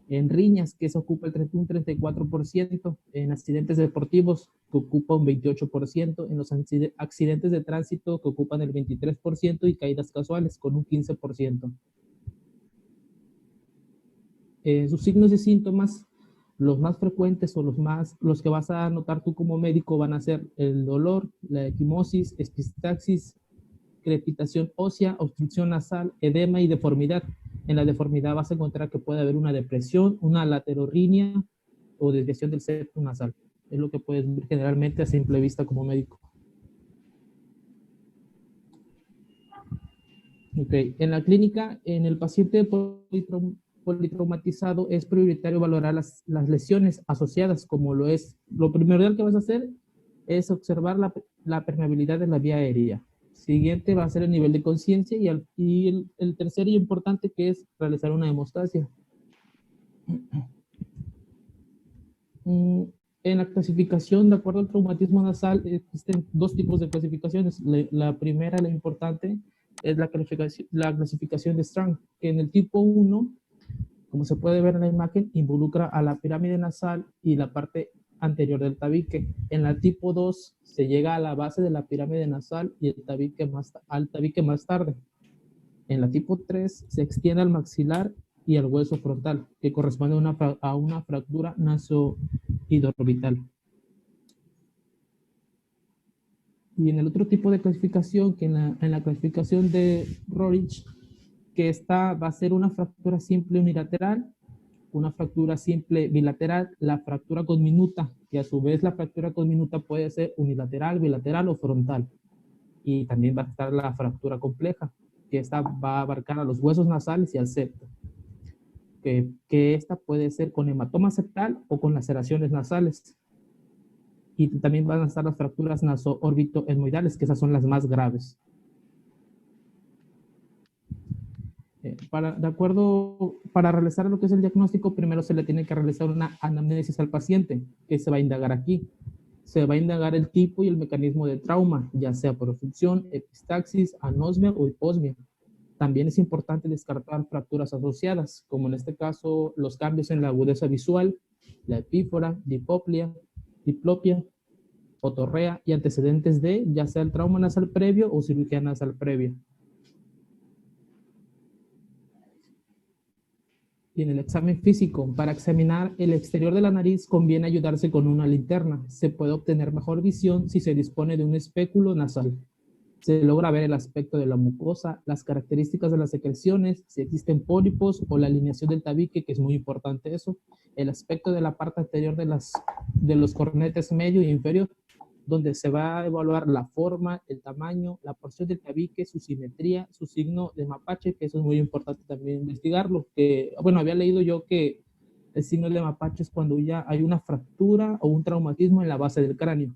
S7: en riñas, que se ocupa el 31-34%, en accidentes deportivos, que ocupa un 28%, en los accidentes de tránsito, que ocupan el 23%, y caídas casuales, con un 15%. Sus signos y síntomas, los más frecuentes o los que vas a notar tú como médico van a ser el dolor, la equimosis, epistaxis, crepitación ósea, obstrucción nasal, edema y deformidad. En la deformidad vas a encontrar que puede haber una depresión, una laterorrinea o desviación del septum nasal. Es lo que puedes ver generalmente a simple vista como médico. Ok, en la clínica, en el paciente politraumatizado es prioritario valorar las lesiones asociadas, como lo primordial que vas a hacer es observar la permeabilidad de la vía aérea. Siguiente va a ser el nivel de conciencia y el tercer y importante, que es realizar una hemostasia. En la clasificación, de acuerdo al traumatismo nasal, existen dos tipos de clasificaciones. La primera, la importante, es la clasificación de Strang, que en el tipo 1, como se puede ver en la imagen, involucra a la pirámide nasal y la parte anterior del tabique. En la tipo 2 se llega a la base de la pirámide nasal y al tabique más tarde. En la tipo 3 se extiende al maxilar y al hueso frontal, que corresponde a una fractura nasoidorbital. Y en el otro tipo de clasificación, que en la clasificación de Roerich, que esta va a ser una fractura simple unilateral, una fractura simple bilateral, la fractura conminuta, que a su vez la fractura conminuta puede ser unilateral, bilateral o frontal. Y también va a estar la fractura compleja, que esta va a abarcar a los huesos nasales y al septo. Que esta puede ser con hematoma septal o con laceraciones nasales. Y también van a estar las fracturas naso-órbito-etmoidales, que esas son las más graves. Para realizar lo que es el diagnóstico, primero se le tiene que realizar una anamnesis al paciente, que se va a indagar aquí. Se va a indagar el tipo y el mecanismo del trauma, ya sea por obstrucción, epistaxis, anosmia o hiposmia. También es importante descartar fracturas asociadas, como en este caso los cambios en la agudeza visual, la epífora, diplopia, otorrea y antecedentes de ya sea el trauma nasal previo o cirugía nasal previa. Y en el examen físico, para examinar el exterior de la nariz conviene ayudarse con una linterna. Se puede obtener mejor visión si se dispone de un espéculo nasal. Se logra ver el aspecto de la mucosa, las características de las secreciones, si existen pólipos o la alineación del tabique, que es muy importante eso, el aspecto de la parte anterior de los cornetes medio y inferior, donde se va a evaluar la forma, el tamaño, la porción del tabique, su simetría, su signo de mapache, que eso es muy importante también investigarlo. Bueno, había leído yo que el signo de mapache es cuando ya hay una fractura o un traumatismo en la base del cráneo.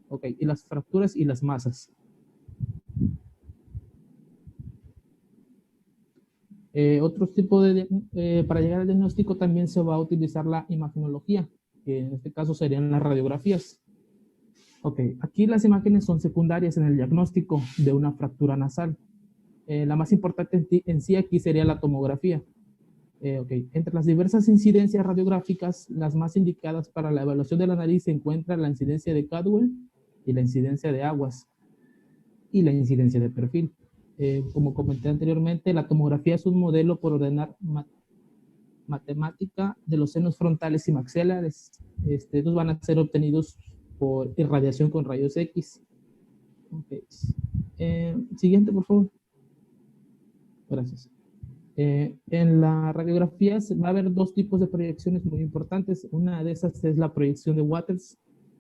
S7: Ok, y las fracturas y las masas. Otro tipo para llegar al diagnóstico también se va a utilizar la imagenología, que en este caso serían las radiografías. Ok, aquí las imágenes son secundarias en el diagnóstico de una fractura nasal. La más importante en sí aquí sería la tomografía. Entre las diversas incidencias radiográficas, las más indicadas para la evaluación de la nariz se encuentra la incidencia de Cadwell y la incidencia de Aguas y la incidencia de perfil. Como comenté anteriormente, la tomografía es un modelo por ordenar matemática de los senos frontales y maxilares. Estos van a ser obtenidos por irradiación con rayos X. Okay. Siguiente, por favor. Gracias. En la radiografía va a haber dos tipos de proyecciones muy importantes. Una de esas es la proyección de Waters,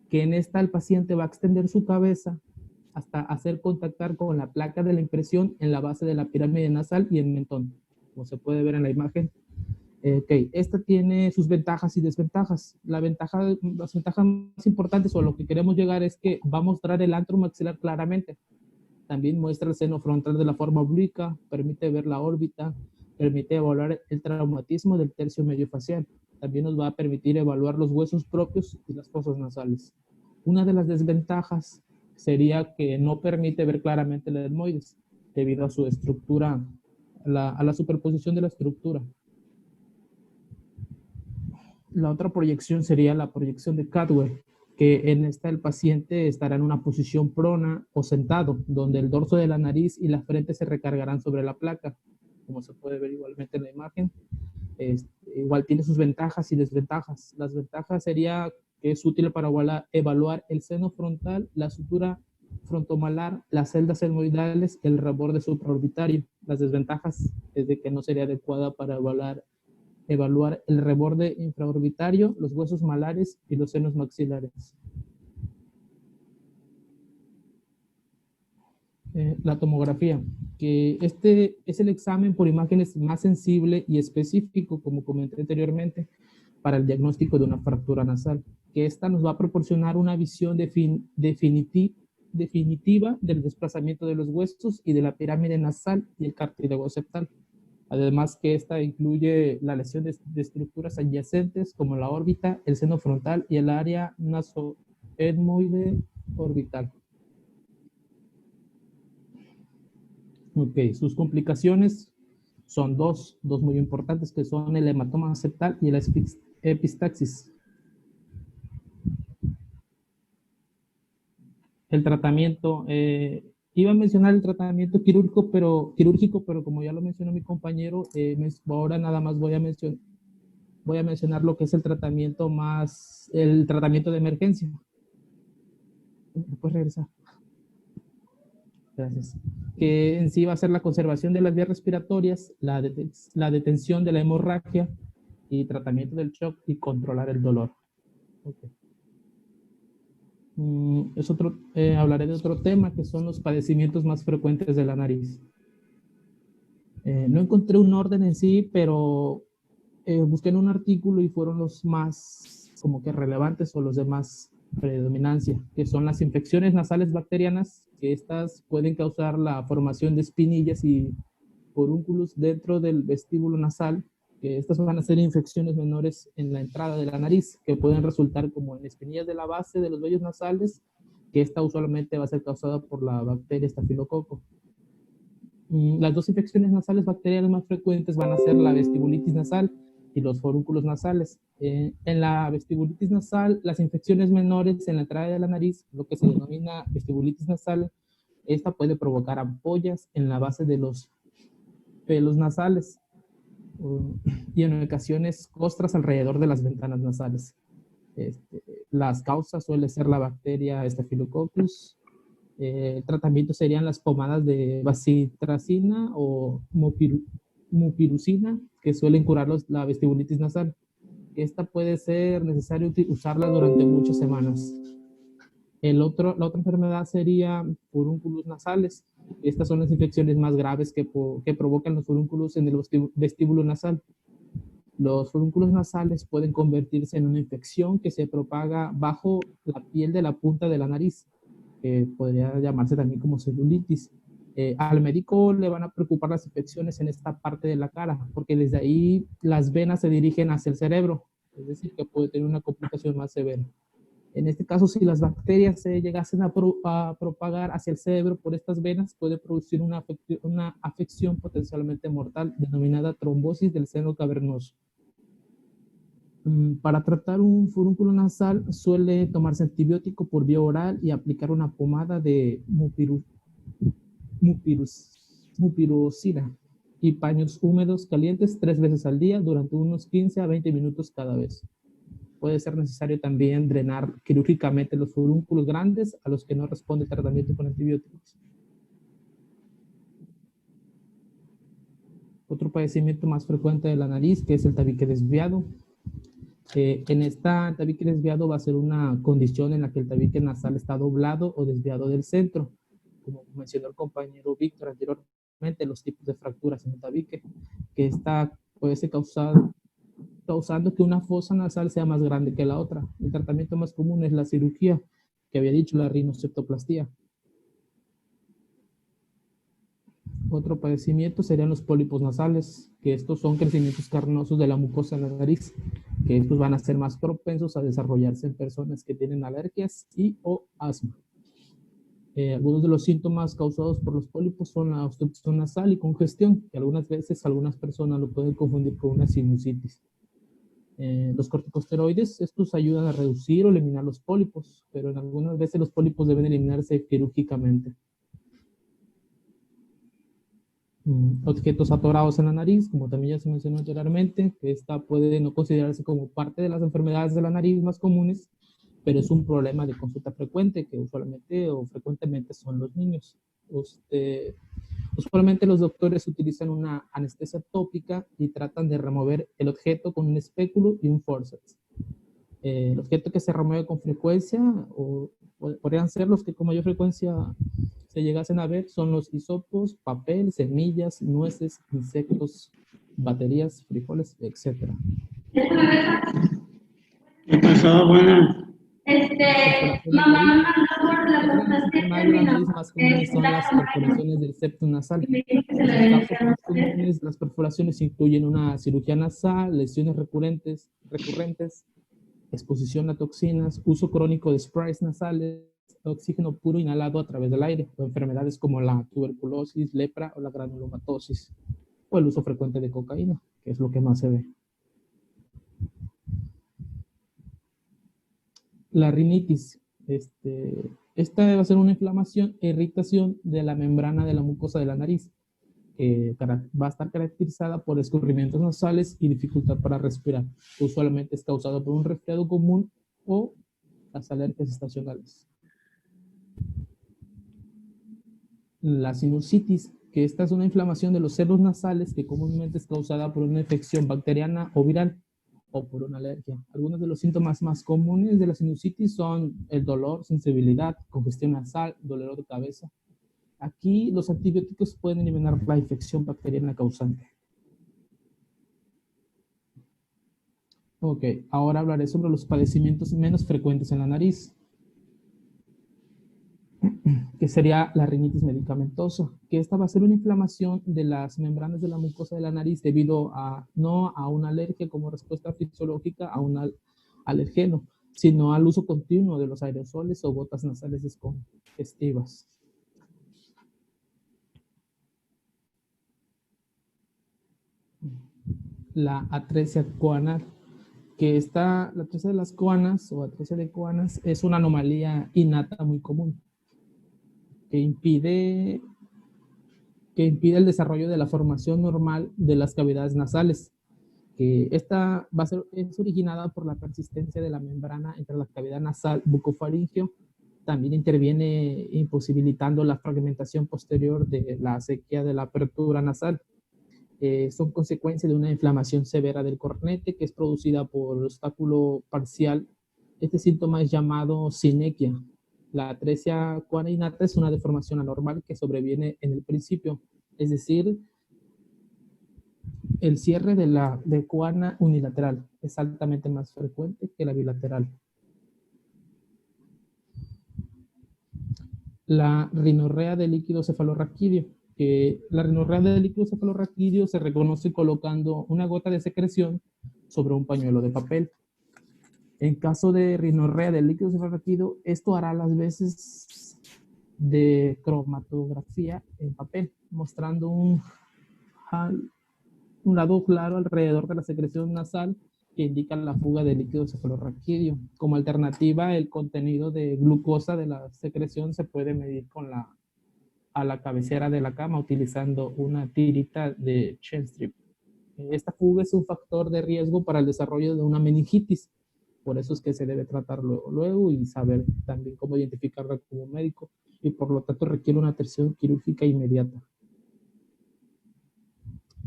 S7: que en esta el paciente va a extender su cabeza hasta hacer contactar con la placa de la impresión en la base de la pirámide nasal y el mentón, como se puede ver en la imagen. Esta tiene sus ventajas y desventajas. Las ventajas más importantes o a lo que queremos llegar es que va a mostrar el antro maxilar claramente. También muestra el seno frontal de la forma obliqua, permite ver la órbita, permite evaluar el traumatismo del tercio medio facial. También nos va a permitir evaluar los huesos propios y las fosas nasales. Una de las desventajas sería que no permite ver claramente el etmoides debido a su estructura, a la superposición de la estructura. La otra proyección sería la proyección de Cadwell, que en esta el paciente estará en una posición prona o sentado, donde el dorso de la nariz y la frente se recargarán sobre la placa, como se puede ver igualmente en la imagen. Igual tiene sus ventajas y desventajas. Las ventajas sería que es útil para evaluar el seno frontal, la sutura frontomalar, las celdas etmoidales y el reborde supraorbitario. Las desventajas es de que no sería adecuada para evaluar el reborde infraorbitario, los huesos malares y los senos maxilares. La tomografía, que este es el examen por imágenes más sensible y específico, como comenté anteriormente, para el diagnóstico de una fractura nasal, que esta nos va a proporcionar una visión definitiva del desplazamiento de los huesos y de la pirámide nasal y el cartílago septal. Además que esta incluye la lesión de estructuras adyacentes como la órbita, el seno frontal y el área nasoetmoide orbital. Ok, sus complicaciones son dos muy importantes, que son el hematoma septal y la epistaxis. El tratamiento, iba a mencionar el tratamiento quirúrgico, pero como ya lo mencionó mi compañero, ahora nada más voy a mencionar lo que es el tratamiento de emergencia. ¿Puedes regresar? Gracias. Que en sí va a ser la conservación de las vías respiratorias, la detención de la hemorragia y tratamiento del shock y controlar el dolor. Okay. Hablaré de otro tema, que son los padecimientos más frecuentes de la nariz. No encontré un orden en sí, pero busqué en un artículo y fueron los más como que relevantes o los de más predominancia, que son las infecciones nasales bacterianas, que estas pueden causar la formación de espinillas y forúnculos dentro del vestíbulo nasal, que estas van a ser infecciones menores en la entrada de la nariz, que pueden resultar como en espinillas de la base de los vellos nasales, que esta usualmente va a ser causada por la bacteria estafilococo. Las dos infecciones nasales bacterianas más frecuentes van a ser la vestibulitis nasal y los forúnculos nasales. En la vestibulitis nasal, las infecciones menores en la entrada de la nariz, lo que se denomina vestibulitis nasal, esta puede provocar ampollas en la base de los pelos nasales y en ocasiones costras alrededor de las ventanas nasales. Las causas suele ser la bacteria Staphylococcus. El tratamiento serían las pomadas de bacitracina o mupirocina, que suelen curar la vestibulitis nasal. Esta puede ser necesario usarla durante muchas semanas. La otra enfermedad sería furúnculos nasales. Estas son las infecciones más graves que provocan los furúnculos en el vestíbulo nasal. Los furúnculos nasales pueden convertirse en una infección que se propaga bajo la piel de la punta de la nariz, que podría llamarse también como celulitis. Al médico le van a preocupar las infecciones en esta parte de la cara, porque desde ahí las venas se dirigen hacia el cerebro, es decir, que puede tener una complicación más severa. En este caso, si las bacterias se llegasen a propagar hacia el cerebro por estas venas, puede producir una afección potencialmente mortal denominada trombosis del seno cavernoso. Para tratar un furúnculo nasal suele tomarse antibiótico por vía oral y aplicar una pomada de mupirocina y paños húmedos calientes 3 veces al día durante unos 15 a 20 minutos cada vez. Puede ser necesario también drenar quirúrgicamente los furúnculos grandes a los que no responde el tratamiento con antibióticos. Otro padecimiento más frecuente de la nariz, que es el tabique desviado. En esta tabique desviado va a ser una condición en la que el tabique nasal está doblado o desviado del centro. Como mencionó el compañero Víctor anteriormente, los tipos de fracturas en el tabique, que esta puede ser causando que una fosa nasal sea más grande que la otra. El tratamiento más común es la cirugía, que había dicho, la rinoceptoplastía. Otro padecimiento serían los pólipos nasales, que estos son crecimientos carnosos de la mucosa de la nariz, que estos van a ser más propensos a desarrollarse en personas que tienen alergias y o asma. Algunos de los síntomas causados por los pólipos son la obstrucción nasal y congestión, que algunas veces algunas personas lo pueden confundir con una sinusitis. Los corticosteroides, estos ayudan a reducir o eliminar los pólipos, pero en algunas veces los pólipos deben eliminarse quirúrgicamente. Objetos atorados en la nariz, como también ya se mencionó anteriormente, que esta puede no considerarse como parte de las enfermedades de la nariz más comunes, pero es un problema de consulta frecuente, que usualmente o frecuentemente son los niños. Usualmente los doctores utilizan una anestesia tópica y tratan de remover el objeto con un espéculo y un forceps. El objeto que se remueve con frecuencia, o podrían ser los que con mayor frecuencia se llegasen a ver, son los hisopos, papel, semillas, nueces, insectos, baterías, frijoles, etc.
S3: ¿Qué pasó? Bueno,
S7: Mamá me mandó por la contestación más comunes son las perforaciones del septum nasal. Las causas más comunes de las perforaciones incluyen una cirugía nasal, lesiones recurrentes, exposición a toxinas, uso crónico de sprays nasales, oxígeno puro inhalado a través del aire, o enfermedades como la tuberculosis, lepra o la granulomatosis, o el uso frecuente de cocaína, que es lo que más se ve. La rinitis, esta va a ser una inflamación e irritación de la membrana de la mucosa de la nariz. Va a estar caracterizada por escurrimientos nasales y dificultad para respirar. Usualmente es causado por un resfriado común o las alergias estacionales. La sinusitis, que esta es una inflamación de los senos nasales que comúnmente es causada por una infección bacteriana o viral o por una alergia. Algunos de los síntomas más comunes de la sinusitis son el dolor, sensibilidad, congestión nasal, dolor de cabeza. Aquí los antibióticos pueden eliminar la infección bacteriana causante. Ok, ahora hablaré sobre los padecimientos menos frecuentes en la nariz, que sería la rinitis medicamentosa, que esta va a ser una inflamación de las membranas de la mucosa de la nariz debido a, no a una alergia como respuesta fisiológica a un alergeno, sino al uso continuo de los aerosoles o gotas nasales descongestivas. La atresia coanal, que la atresia de las coanas o atresia de coanas es una anomalía innata muy común que impide el desarrollo de la formación normal de las cavidades nasales. Esta es originada por la persistencia de la membrana entre la cavidad nasal bucofaringeo. También interviene imposibilitando la fragmentación posterior de la acequia de la apertura nasal. Son consecuencia de una inflamación severa del cornete que es producida por obstáculo parcial. Este síntoma es llamado sinequia. La atresia coana innata es una deformación anormal que sobreviene en el principio, es decir, el cierre de coana unilateral es altamente más frecuente que la bilateral. La rinorrea del líquido cefalorraquídeo. La rinorrea del líquido cefalorraquídeo se reconoce colocando una gota de secreción sobre un pañuelo de papel. En caso de rinorrea del líquido cefalorraquídeo, esto hará las veces de cromatografía en papel, mostrando un lado claro alrededor de la secreción nasal que indica la fuga de líquido cefalorraquídeo. Como alternativa, el contenido de glucosa de la secreción se puede medir a la cabecera de la cama utilizando una tirita de Chenstrip. Esta fuga es un factor de riesgo para el desarrollo de una meningitis. Por eso es que se debe tratar luego y saber también cómo identificarla como médico, y por lo tanto requiere una atención quirúrgica inmediata.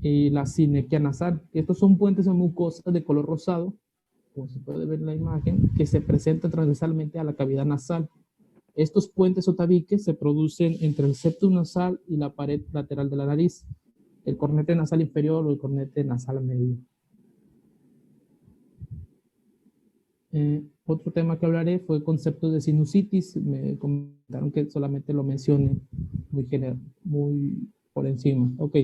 S7: Y la sinequia nasal. Estos son puentes o mucosas de color rosado, como se puede ver en la imagen, que se presentan transversalmente a la cavidad nasal. Estos puentes o tabiques se producen entre el septum nasal y la pared lateral de la nariz, el cornete nasal inferior o el cornete nasal medio. Otro tema que hablaré fue conceptos de sinusitis. Me comentaron que solamente lo mencioné muy por encima. Ok.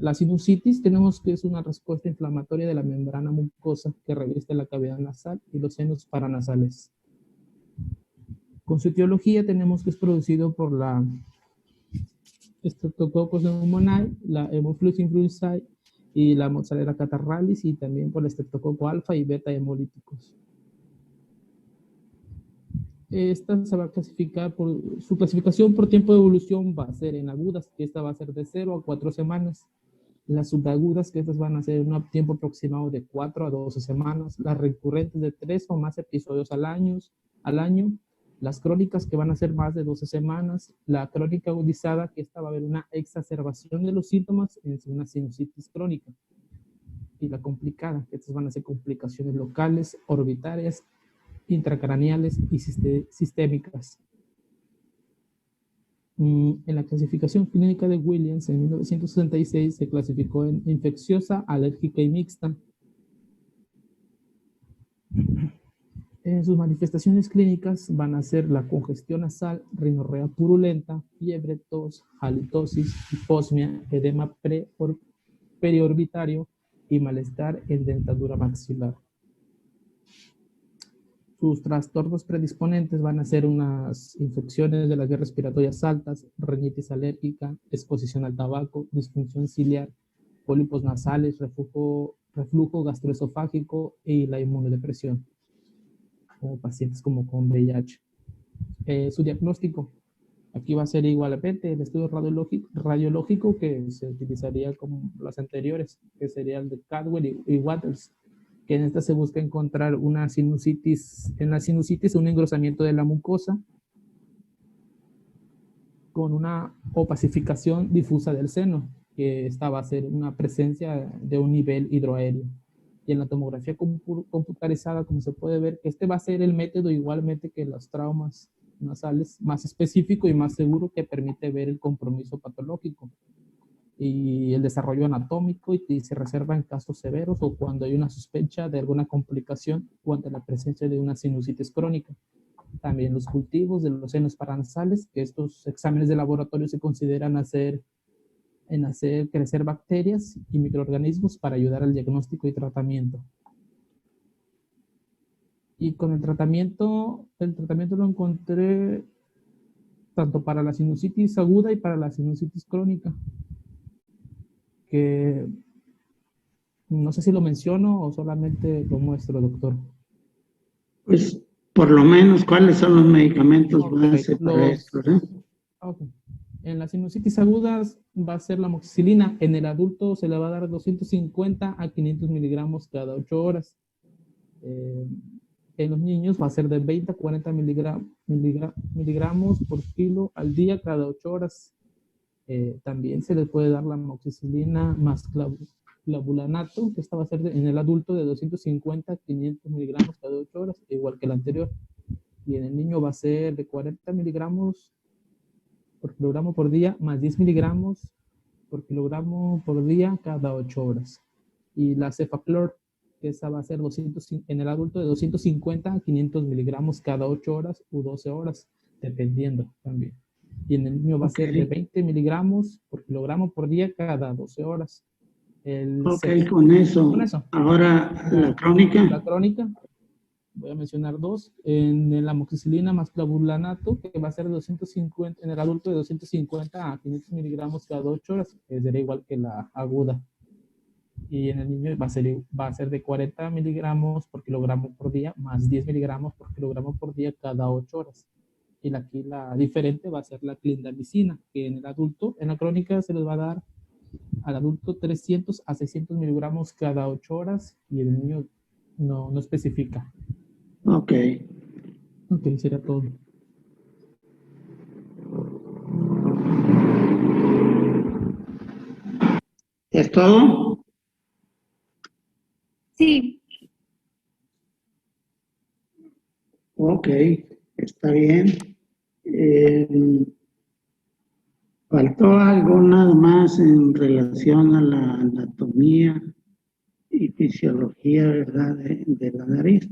S7: La sinusitis tenemos que es una respuesta inflamatoria de la membrana mucosa que reviste la cavidad nasal y los senos paranasales. Con su etiología tenemos que es producido por la Streptococcus pneumoniae, la Haemophilus influenzae y la Mozzarella catarrhalis, y también por el Streptococcus alfa y beta hemolíticos. Esta se va a clasificar su clasificación por tiempo de evolución va a ser en agudas, que esta va a ser de 0 a 4 semanas. Las subagudas, que estas van a ser un tiempo aproximado de 4 a 12 semanas. Las recurrentes de 3 o más episodios al año. Las crónicas, que van a ser más de 12 semanas. La crónica agudizada, que esta va a haber una exacerbación de los síntomas en una sinusitis crónica. Y la complicada, que estas van a ser complicaciones locales, orbitarias, intracraneales y sistémicas. En la clasificación clínica de Williams en 1966 se clasificó en infecciosa, alérgica y mixta. Sus manifestaciones clínicas van a ser la congestión nasal, rinorrea purulenta, fiebre, tos, halitosis, hiposmia, edema periorbitario y malestar en dentadura maxilar. Sus trastornos predisponentes van a ser unas infecciones de las vías respiratorias altas, rinitis alérgica, exposición al tabaco, disfunción ciliar, pólipos nasales, reflujo gastroesofágico y la inmunodepresión, como pacientes como con VIH. Su diagnóstico, aquí va a ser igualmente el estudio radiológico que se utilizaría como las anteriores, que sería el de Cadwell y Waters, que en esta se busca encontrar una sinusitis, en la sinusitis un engrosamiento de la mucosa con una opacificación difusa del seno, que esta va a ser una presencia de un nivel hidroaéreo. Y en la tomografía computarizada, como se puede ver, este va a ser el método igualmente que los traumas nasales, más específico y más seguro, que permite ver el compromiso patológico y el desarrollo anatómico, y se reserva en casos severos o cuando hay una sospecha de alguna complicación o ante la presencia de una sinusitis crónica. También los cultivos de los senos paranasales, que estos exámenes de laboratorio se consideran hacer crecer bacterias y microorganismos para ayudar al diagnóstico y tratamiento. Y con el tratamiento lo encontré tanto para la sinusitis aguda y para la sinusitis crónica, que no sé si lo menciono o solamente lo muestro, doctor.
S3: Pues, por lo menos, ¿cuáles son los medicamentos base para esto?
S7: Okay. En las sinusitis agudas va a ser la amoxicilina. En el adulto se le va a dar 250 a 500 miligramos cada 8 horas. En los niños va a ser de 20 a 40 miligramos por kilo al día cada 8 horas. También se le puede dar la amoxicilina más clavulanato, que esta va a ser en el adulto de 250 a 500 miligramos cada 8 horas, igual que el anterior. Y en el niño va a ser de 40 miligramos por kilogramo por día, más 10 miligramos por kilogramo por día cada 8 horas. Y la cefaclor, que esa va a ser en el adulto de 250 a 500 miligramos cada 8 horas u 12 horas, dependiendo también. Y en el niño va a ser de 20 miligramos por kilogramo por día cada 12 horas.
S3: Con eso. Ahora, la crónica.
S7: La crónica, voy a mencionar dos. En la amoxicilina más clavulanato, que va a ser de 250, en el adulto de 250 a 500 miligramos cada 8 horas, que sería igual que la aguda. Y en el niño va a ser de 40 miligramos por kilogramo por día, más 10 miligramos por kilogramo por día cada 8 horas. Y aquí la diferente va a ser la clindamicina, que en el adulto, en la crónica se les va a dar al adulto 300 a 600 miligramos cada 8 horas, y el niño no especifica.
S3: Ok,
S7: Sería todo.
S3: ¿Es todo?
S2: Sí.
S3: Ok, está bien. Faltó algo nada más en relación a la anatomía y fisiología, ¿verdad?, de la nariz.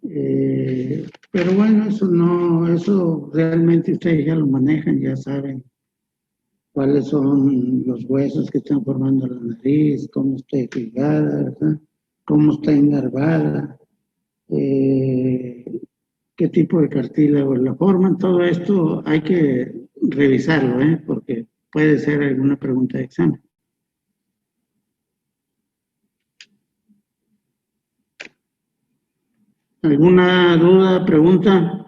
S3: Pero bueno, eso realmente ustedes ya lo manejan, ya saben cuáles son los huesos que están formando la nariz, cómo está irrigada, ¿verdad? Cómo está engarvada, qué tipo de cartílago la forman. Todo esto hay que revisarlo, porque puede ser alguna pregunta de examen. ¿Alguna duda, pregunta?